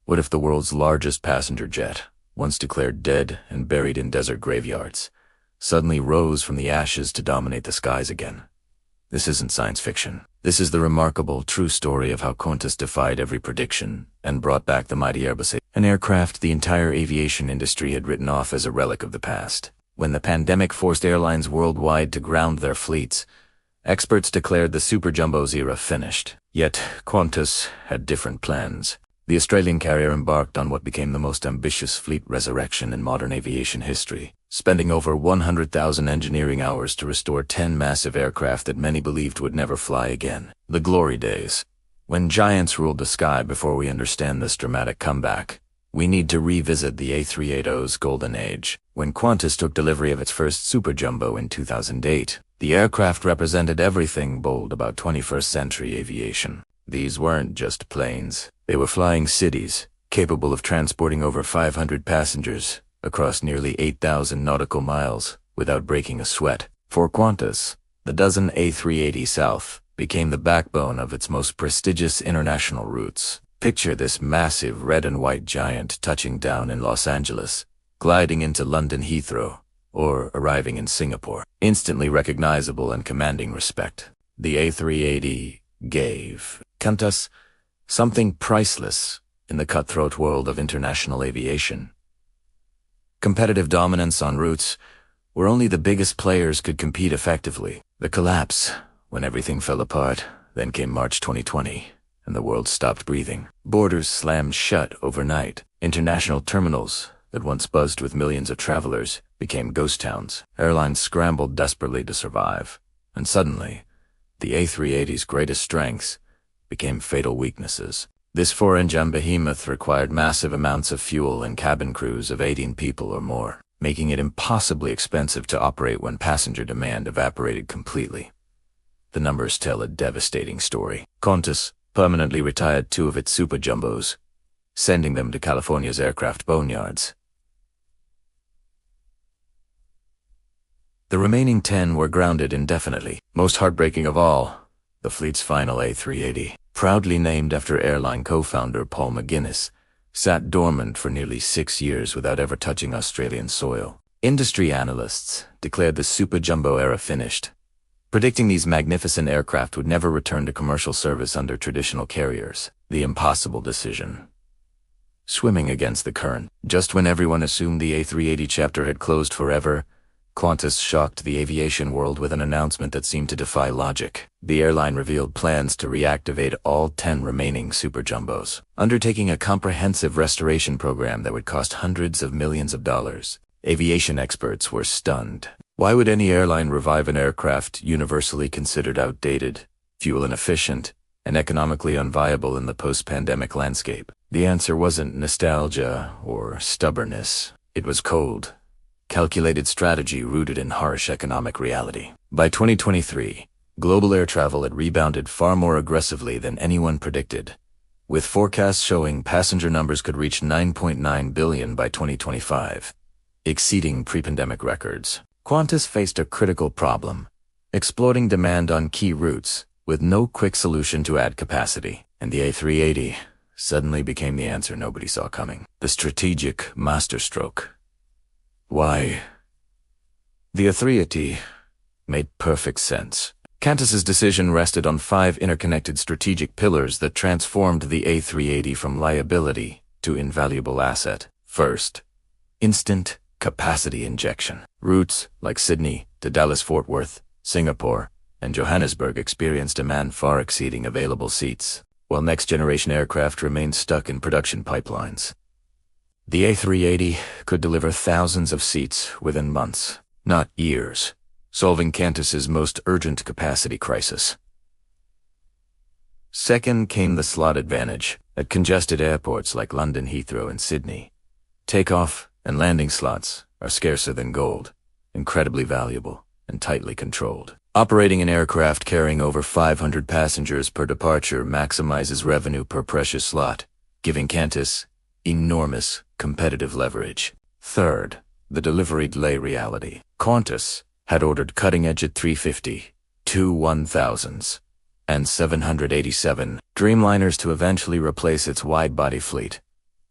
What if the world's largest passenger jet, once declared dead and buried in desert graveyards, suddenly rose from the ashes to dominate the skies again? This isn't science fiction. This is the remarkable, true story of how Qantas defied every prediction and brought back the mighty Airbus A380, an aircraft the entire aviation industry had written off as a relic of the past. When the pandemic forced airlines worldwide to ground their fleets, experts declared the super jumbos era finished. Yet, Qantas had different plans. The Australian carrier embarked on what became the most ambitious fleet resurrection in modern aviation history, spending over 100,000 engineering hours to restore 10 massive aircraft that many believed would never fly again. The glory days. When giants ruled the sky. Before we understand this dramatic comeback, we need to revisit the A380's golden age. When Qantas took delivery of its first super jumbo in 2008, the aircraft represented everything bold about 21st century aviation. These weren't just planes. They were flying cities, capable of transporting over 500 passengers across nearly 8,000 nautical miles without breaking a sweat. For Qantas, the dozen A380 South became the backbone of its most prestigious international routes. Picture this massive red and white giant touching down in Los Angeles, gliding into London Heathrow, or arriving in Singapore. Instantly recognizable and commanding respect, the A380 gave Qantas something priceless in the cutthroat world of international aviation. Competitive dominance on routes where only the biggest players could compete effectively. The collapse, when everything fell apart, then came March 2020, and the world stopped breathing. Borders slammed shut overnight. International terminals that once buzzed with millions of travelers became ghost towns. Airlines scrambled desperately to survive, and suddenly, the A380's greatest strengths became fatal weaknesses. This four-engine behemoth required massive amounts of fuel and cabin crews of 18 people or more, making it impossibly expensive to operate when passenger demand evaporated completely. The numbers tell a devastating story. Qantas permanently retired 2 of its super jumbos, sending them to California's aircraft boneyards. The remaining 10 were grounded indefinitely. Most heartbreaking of all, the fleet's final A380, proudly named after Airline co-founder Paul McGuinness, sat dormant for nearly 6 years without ever touching Australian soil. Industry analysts declared the super jumbo era finished, predicting these magnificent aircraft would never return to commercial service under traditional carriers. The impossible decision. Swimming against the current. Just when everyone assumed the A380 chapter had closed forever, Qantas shocked the aviation world with an announcement that seemed to defy logic. The airline revealed plans to reactivate all 10 remaining super jumbos, undertaking a comprehensive restoration program that would cost hundreds of millions of dollars. Aviation experts were stunned. Why would any airline revive an aircraft universally considered outdated, fuel inefficient, and economically unviable in the post-pandemic landscape? The answer wasn't nostalgia or stubbornness. It was cold, calculated strategy rooted in harsh economic reality. By 2023, global air travel had rebounded far more aggressively than anyone predicted, with forecasts showing passenger numbers could reach 9.9 billion by 2025, exceeding pre-pandemic records. Qantas faced a critical problem, exploding demand on key routes, with no quick solution to add capacity, and the A380 suddenly became the answer nobody saw coming. The strategic masterstroke. Why? The A380 made perfect sense. Qantas's decision rested on 5 interconnected strategic pillars that transformed the A380 from liability to invaluable asset. First, instant capacity injection. Routes like Sydney to Dallas-Fort Worth, Singapore, and Johannesburg experienced demand far exceeding available seats, while next-generation aircraft remained stuck in production pipelines. The A380 could deliver thousands of seats within months, not years, solving Qantas's most urgent capacity crisis. Second came the slot advantage. At congested airports like London Heathrow and Sydney, takeoff and landing slots are scarcer than gold, incredibly valuable and tightly controlled. Operating an aircraft carrying over 500 passengers per departure maximizes revenue per precious slot, giving Qantas enormous competitive leverage. Third, the delivery delay reality. Qantas had ordered cutting-edge A350, 2 1000s, and 787 Dreamliners to eventually replace its wide-body fleet,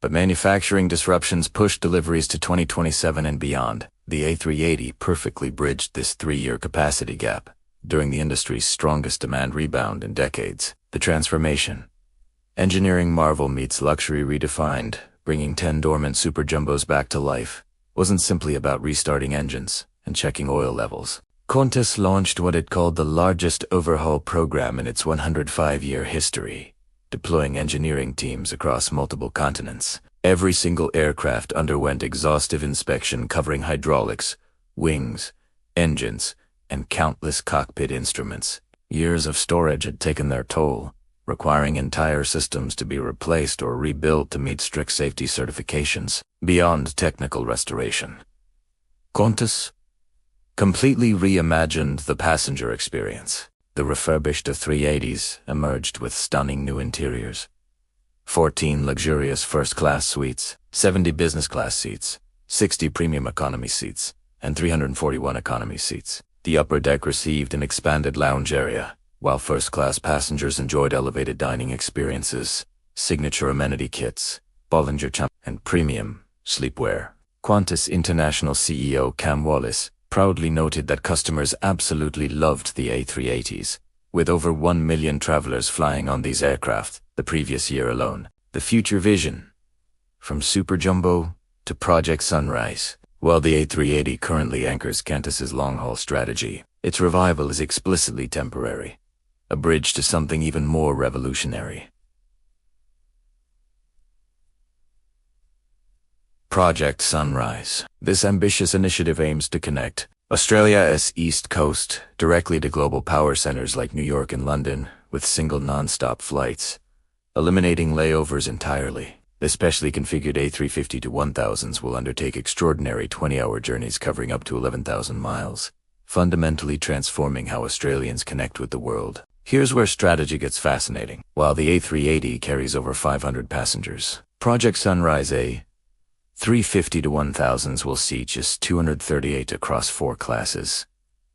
But manufacturing disruptions pushed deliveries to 2027 and beyond. The A380 perfectly bridged this 3-year capacity gap. During the industry's strongest demand rebound in decades, the transformation. Engineering marvel meets luxury redefined, bringing 10 dormant super jumbos back to life, wasn't simply about restarting engines and checking oil levels. Qantas launched what it called the largest overhaul program in its 105-year history, deploying engineering teams across multiple continents. Every single aircraft underwent exhaustive inspection covering hydraulics, wings, engines, and countless cockpit instruments. Years of storage had taken their toll, requiring entire systems to be replaced or rebuilt to meet strict safety certifications. Beyond technical restoration, Qantas completely reimagined the passenger experience. The refurbished A380s emerged with stunning new interiors. 14 luxurious first-class suites, 70 business-class seats, 60 premium economy seats, and 341 economy seats. The upper deck received an expanded lounge area, while first-class passengers enjoyed elevated dining experiences, signature amenity kits, Bollinger Champ, and premium sleepwear. Qantas International CEO Cam Wallace proudly noted that customers absolutely loved the A380s, with over 1 million travelers flying on these aircraft the previous year alone. The future vision, from Super Jumbo to Project Sunrise. While the A380 currently anchors Qantas's long-haul strategy, its revival is explicitly temporary, a bridge to something even more revolutionary. Project Sunrise. This ambitious initiative aims to connect Australia's East Coast directly to global power centers like New York and London with single non-stop flights, eliminating layovers entirely. The specially configured A350-1000s will undertake extraordinary 20-hour journeys covering up to 11,000 miles, fundamentally transforming how Australians connect with the world. Here's where strategy gets fascinating. While the A380 carries over 500 passengers, Project Sunrise A350-1000s will seat just 238 across 4 classes,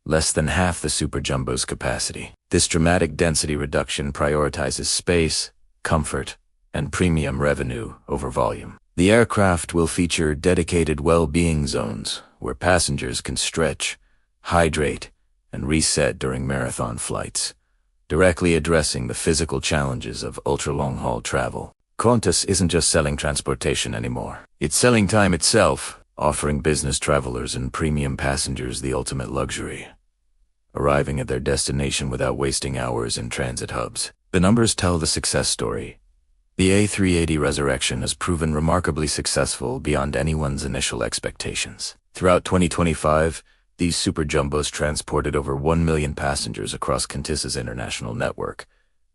less than half the Super Jumbo's capacity. This dramatic density reduction prioritizes space, comfort, and premium revenue over volume. The aircraft will feature dedicated well-being zones where passengers can stretch, hydrate, and reset during marathon flights, directly addressing the physical challenges of ultra-long-haul travel. Qantas isn't just selling transportation anymore. It's selling time itself, offering business travelers and premium passengers the ultimate luxury, arriving at their destination without wasting hours in transit hubs. The numbers tell the success story. The A380 resurrection has proven remarkably successful beyond anyone's initial expectations. Throughout 2025, these Super Jumbos transported over 1 million passengers across Qantas's international network,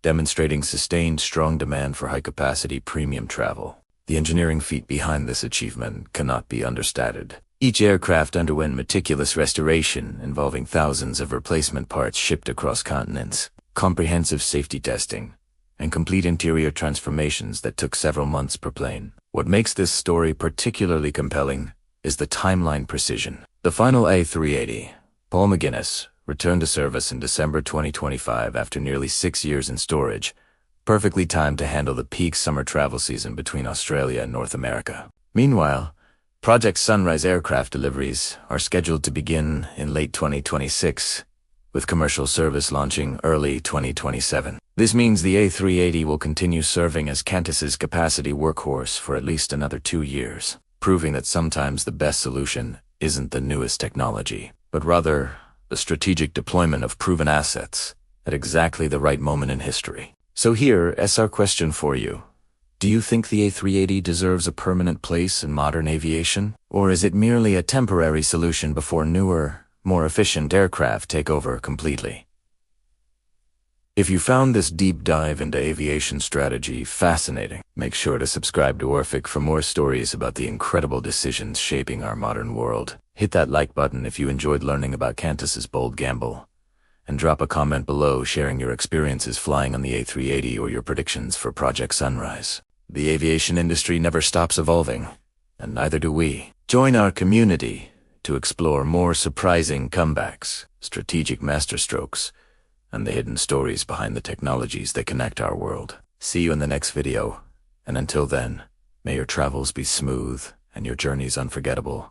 demonstrating sustained strong demand for high-capacity premium travel. The engineering feat behind this achievement cannot be understated. Each aircraft underwent meticulous restoration involving thousands of replacement parts shipped across continents, comprehensive safety testing, and complete interior transformations that took several months per plane. What makes this story particularly compelling is the timeline precision. The final A380, Paul McGuinness, returned to service in December 2025 after nearly 6 years in storage, perfectly timed to handle the peak summer travel season between Australia and North America. Meanwhile, Project Sunrise aircraft deliveries are scheduled to begin in late 2026, with commercial service launching early 2027. This means the A380 will continue serving as Qantas's capacity workhorse for at least another 2 years, proving that sometimes the best solution isn't the newest technology, but rather the strategic deployment of proven assets at exactly the right moment in history. So here is our question for you. Do you think the A380 deserves a permanent place in modern aviation? Or is it merely a temporary solution before newer, more efficient aircraft take over completely? If you found this deep dive into aviation strategy fascinating, make sure to subscribe to Orphic for more stories about the incredible decisions shaping our modern world. Hit that like button if you enjoyed learning about Qantas's bold gamble, and drop a comment below sharing your experiences flying on the A380 or your predictions for Project Sunrise. The aviation industry never stops evolving, and neither do we. Join our community to explore more surprising comebacks, strategic masterstrokes, and the hidden stories behind the technologies that connect our world. See you in the next video, and until then, May your travels be smooth and your journeys unforgettable.